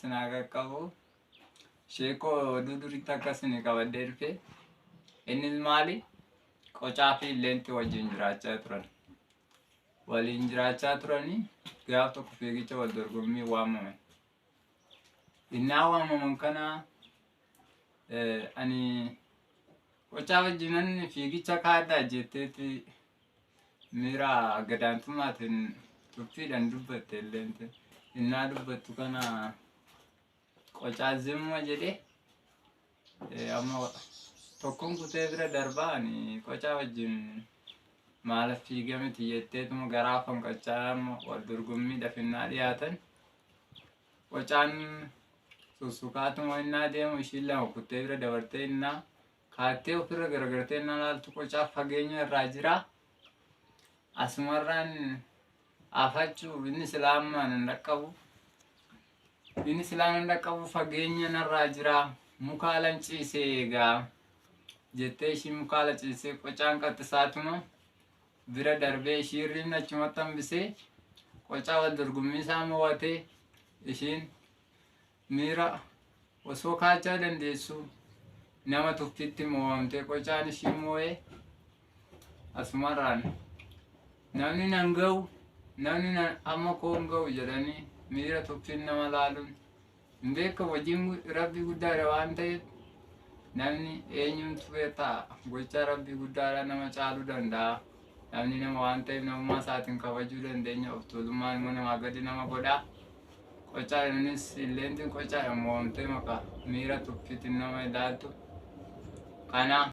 sinaa qaqqabu sheekoo duduritti akkasini qabadee dhufe innis maali qocaa fi illeentii wajjin jiraachaa turan. Waliin jiraachaa turanii gaaf tokko fiigicha wal dorgommii waamame. Innaa waamaman kana ani qocaa wajjinan fiigicha kaaddaa jetteeti miira gadaantummaatiin tuffiidhaan dubbatte illeentiin. Innaa dubbattu kana qocaa zimma jedhee amma tokkoon kutee bira darbaa ani qocaa wajjin maalaaf fiigamiti jetteetuma garaa fanqachaa wal dorgommii dafinnaa dhiyaatan. Qocaan sussukaatuma innaa deemu ishiin lama kuttee bira dabartee innaa kaattee ofirra garagartee innaa laaltu qocaa fageenya irraa jira. Asumarraan afachuu inni silaamaan hin dhaqqabu. Inni silaamaan hin dhaqqabu fageenya narraa jira. Mukaalan ciisee egaa jettee ishii mukaala ciisee qocaan qaxxisaatuma bira darbee ishii riin achumatti hambisee qocaa wal dorgommii isaa mo'atee ishiin miira osoo kaachaa dandeessu nama tuffitti mo'amtee qocaan ishii mo'ee asumarraan namni nan ga'u namni amma koon ga'u jedhanii miira tuffiin nama laaluun hin beeka hojiin rabbii guddaadha waan ta'eef namni eenyumtu beektaa gochaa rabbii guddaadha nama caaluu danda'a. Namni nama waan ta'eef namummaa isaatiin kabajuu dandeenya of tuulummaan immoo namaa gadi nama godhaa. Qocaa innis illeentiin qocaa mo'amtee maqaa miira tuffiitiin nama ilaaltu kana.